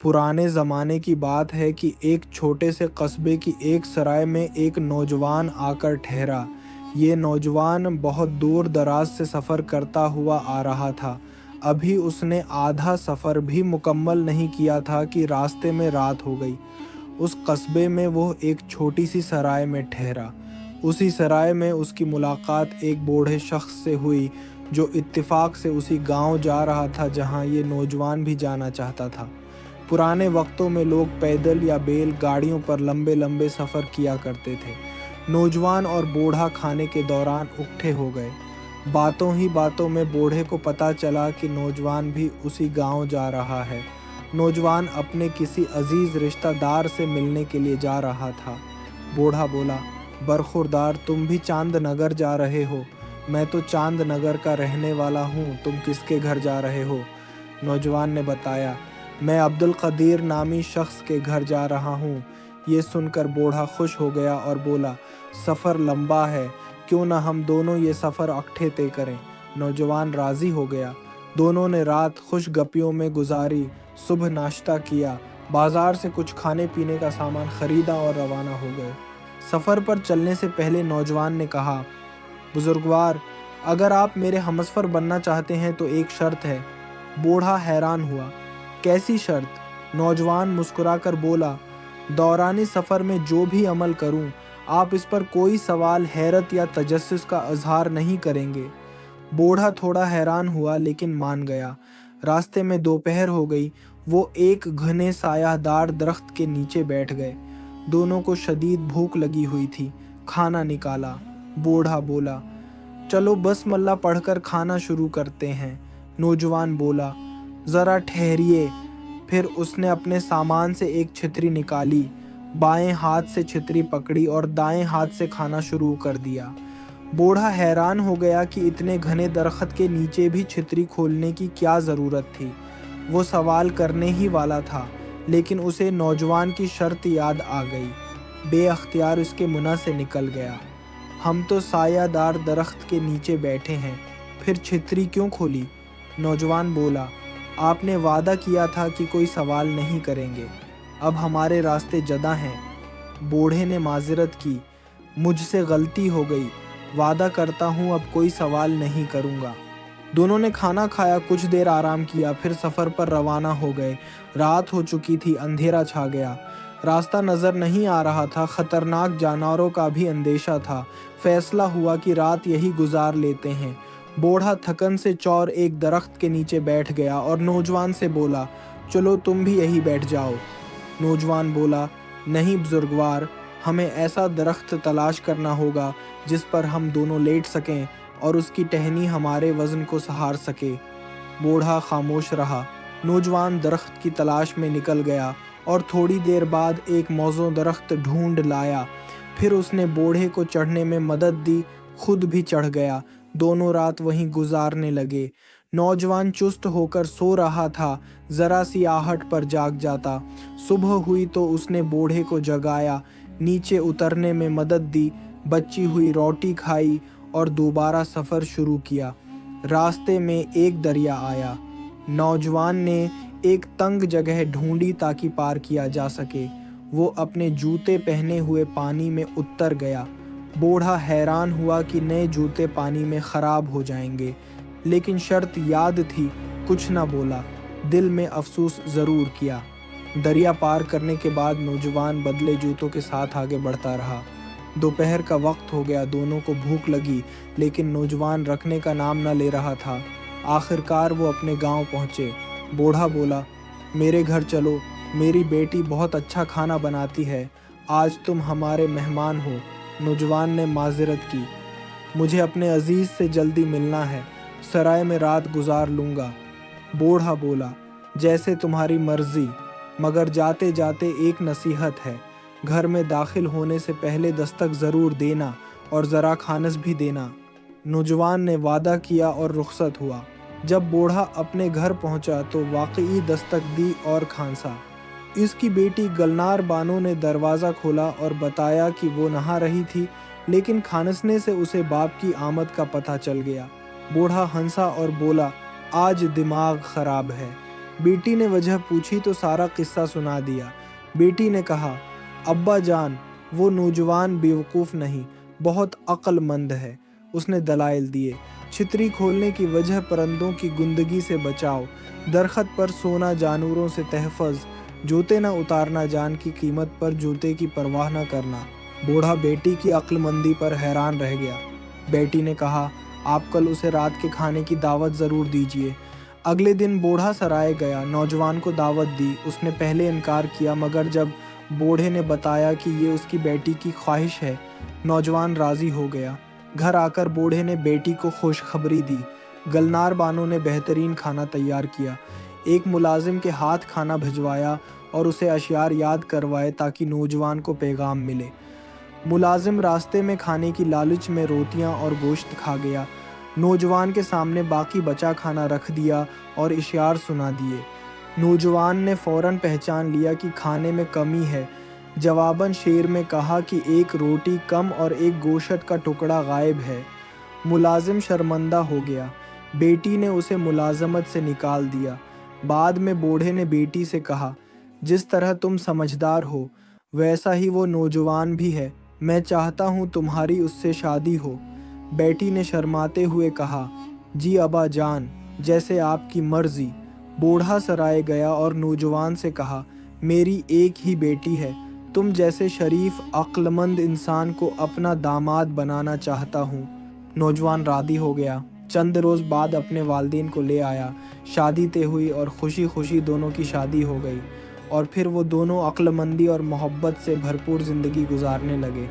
पुराने ज़माने की बात है कि एक छोटे से कस्बे की एक सराय में एक नौजवान आकर ठहरा। ये नौजवान बहुत दूर दराज से सफ़र करता हुआ आ रहा था। अभी उसने आधा सफ़र भी मुकम्मल नहीं किया था कि रास्ते में रात हो गई। उस कस्बे में वो एक छोटी सी सराय में ठहरा। उसी सराय में उसकी मुलाकात एक बूढ़े शख्स से हुई जो इत्तेफाक से उसी गांव जा रहा था जहां ये नौजवान भी जाना चाहता था। पुराने वक्तों में लोग पैदल या बैल गाड़ियों पर लंबे लंबे सफ़र किया करते थे। नौजवान और बूढ़ा खाने के दौरान इकट्ठे हो गए। बातों ही बातों में बूढ़े को पता चला कि नौजवान भी उसी गांव जा रहा है। नौजवान अपने किसी अजीज़ रिश्तेदार से मिलने के लिए जा रहा था। बूढ़ा बोला, बरखुरदार, तुम भी चांद नगर जा रहे हो? मैं तो चांद नगर का रहने वाला हूँ, तुम किसके घर जा रहे हो? नौजवान ने बताया, मैं अब्दुल कदीर नामी शख्स के घर जा रहा हूँ। ये सुनकर बूढ़ा खुश हो गया और बोला, सफ़र लंबा है, क्यों ना हम दोनों ये सफ़र इकट्ठे तय करें। नौजवान राज़ी हो गया। दोनों ने रात खुश गपियों में गुजारी। सुबह नाश्ता किया, बाज़ार से कुछ खाने पीने का सामान ख़रीदा और रवाना हो गए। सफ़र पर चलने से पहले नौजवान ने कहा, बुजुर्गवार, अगर आप मेरे हमसफ़र बनना चाहते हैं तो एक शर्त है। बूढ़ा हैरान हुआ, कैसी शर्त? नौजवान मुस्कुराकर बोला, दौरानी सफ़र में जो भी अमल करूं, आप इस पर कोई सवाल, हैरत या तजस्सुस का इजहार नहीं करेंगे। बूढ़ा थोड़ा हैरान हुआ लेकिन मान गया। रास्ते में दोपहर हो गई। वो एक घने सायादार दरख्त के नीचे बैठ गए। दोनों को शदीद भूख लगी हुई थी। खाना निकाला। बूढ़ा बोला, चलो बसमल्ला पढ़कर खाना शुरू करते हैं। नौजवान बोला, ज़रा ठहरिए। फिर उसने अपने सामान से एक छतरी निकाली, बाएं हाथ से छतरी पकड़ी और दाएं हाथ से खाना शुरू कर दिया। बूढ़ा हैरान हो गया कि इतने घने दरख्त के नीचे भी छतरी खोलने की क्या ज़रूरत थी। वो सवाल करने ही वाला था, लेकिन उसे नौजवान की शर्त याद आ गई। बेअख्तियार उसके मुंह से निकल गया, हम तो सायादार दरख्त के नीचे बैठे हैं, फिर छतरी क्यों खोली? नौजवान बोला, आपने वादा किया था कि कोई सवाल नहीं करेंगे, अब हमारे रास्ते जुदा हैं। बूढ़े ने माजरत की, मुझसे गलती हो गई, वादा करता हूँ अब कोई सवाल नहीं करूँगा। दोनों ने खाना खाया, कुछ देर आराम किया, फिर सफ़र पर रवाना हो गए। रात हो चुकी थी, अंधेरा छा गया। रास्ता नज़र नहीं आ रहा था, ख़तरनाक जानवरों का भी अंदेशा था। फैसला हुआ कि रात यही गुजार लेते हैं। बूढ़ा थकन से चौर एक दरख्त के नीचे बैठ गया और नौजवान से बोला, चलो तुम भी यही बैठ जाओ। नौजवान बोला, नहीं बुजुर्गवार, हमें ऐसा दरख्त तलाश करना होगा जिस पर हम दोनों लेट सकें और उसकी टहनी हमारे वज़न को सहार सके। बूढ़ा खामोश रहा। नौजवान दरख्त की तलाश में निकल गया और थोड़ी देर बाद एक मौजूद दरख्त ढूंढ लाया। फिर उसने बूढ़े को चढ़ने में मदद दी, खुद भी चढ़ गया। दोनों रात वहीं गुजारने लगे। नौजवान चुस्त होकर सो रहा था, ज़रा सी आहट पर जाग जाता। सुबह हुई तो उसने बूढ़े को जगाया, नीचे उतरने में मदद दी, बची हुई रोटी खाई और दोबारा सफ़र शुरू किया। रास्ते में एक दरिया आया। नौजवान ने एक तंग जगह ढूंढी ताकि पार किया जा सके। वो अपने जूते पहने हुए पानी में उतर गया। बूढ़ा हैरान हुआ कि नए जूते पानी में ख़राब हो जाएंगे, लेकिन शर्त याद थी, कुछ न बोला। दिल में अफसोस ज़रूर किया। दरिया पार करने के बाद नौजवान बदले जूतों के साथ आगे बढ़ता रहा। दोपहर का वक्त हो गया। दोनों को भूख लगी, लेकिन नौजवान रखने का नाम न ले रहा था। आखिरकार वो अपने गांव पहुंचे। बूढ़ा बोला, मेरे घर चलो, मेरी बेटी बहुत अच्छा खाना बनाती है, आज तुम हमारे मेहमान हो। नौजवान ने माजरत की, मुझे अपने अजीज़ से जल्दी मिलना है, सराय में रात गुजार लूँगा। बूढ़ा बोला, जैसे तुम्हारी मर्ज़ी, मगर जाते जाते एक नसीहत है, घर में दाखिल होने से पहले दस्तक ज़रूर देना और ज़रा खानस भी देना। नौजवान ने वादा किया और रुखसत हुआ। जब बूढ़ा अपने घर पहुंचा तो वाकई दस्तक दी और खांसा। इसकी बेटी गलनार बानो ने दरवाज़ा खोला और बताया कि वो नहा रही थी, लेकिन खानसने से उसे बाप की आमद का पता चल गया। बूढ़ा हंसा और बोला, आज दिमाग ख़राब है, بیٹی نے وجہ پوچھی تو سارا قصہ سنا دیا۔ بیٹی نے کہا، ابا جان، وہ نوجوان بیوقوف نہیں، بہت عقل مند ہے۔ اس نے دلائل دیے۔ چھتری کھولنے کی وجہ پرندوں کی گندگی سے بچاؤ، درخت پر سونا جانوروں سے تحفظ، جوتے نہ اتارنا، جان کی قیمت پر جوتے کی پرواہ نہ کرنا۔ بوڑھا بیٹی کی عقل مندی پر حیران رہ گیا۔ بیٹی نے کہا، آپ کل اسے رات کے کھانے کی دعوت ضرور دیجیے۔ اگلے دن بوڑھا سرائے گیا، نوجوان کو دعوت دی۔ اس نے پہلے انکار کیا، مگر جب بوڑھے نے بتایا کہ یہ اس کی بیٹی کی خواہش ہے، نوجوان راضی ہو گیا۔ گھر آ کر بوڑھے نے بیٹی کو خوشخبری دی۔ گلنار بانو نے بہترین کھانا تیار کیا، ایک ملازم کے ہاتھ کھانا بھجوایا اور اسے اشعار یاد کروائے تاکہ نوجوان کو پیغام ملے۔ ملازم راستے میں کھانے کی لالچ میں روٹیاں اور گوشت کھا گیا۔ نوجوان کے سامنے باقی بچا کھانا رکھ دیا اور اشعار سنا دیے۔ نوجوان نے فوراً پہچان لیا کہ کھانے میں کمی ہے۔ جواباً شیر میں کہا کہ ایک روٹی کم اور ایک گوشت کا ٹکڑا غائب ہے۔ ملازم شرمندہ ہو گیا۔ بیٹی نے اسے ملازمت سے نکال دیا۔ بعد میں بوڑھے نے بیٹی سے کہا، جس طرح تم سمجھدار ہو، ویسا ہی وہ نوجوان بھی ہے۔ میں چاہتا ہوں تمہاری اس سے شادی ہو۔ بیٹی نے شرماتے ہوئے کہا، جی ابا جان، جیسے آپ کی مرضی۔ بوڑھا سرائے گیا اور نوجوان سے کہا، میری ایک ہی بیٹی ہے، تم جیسے شریف عقل مند انسان کو اپنا داماد بنانا چاہتا ہوں۔ نوجوان راضی ہو گیا۔ چند روز بعد اپنے والدین کو لے آیا۔ شادی طے ہوئی اور خوشی خوشی دونوں کی شادی ہو گئی، اور پھر وہ دونوں عقل مندی اور محبت سے بھرپور زندگی گزارنے لگے۔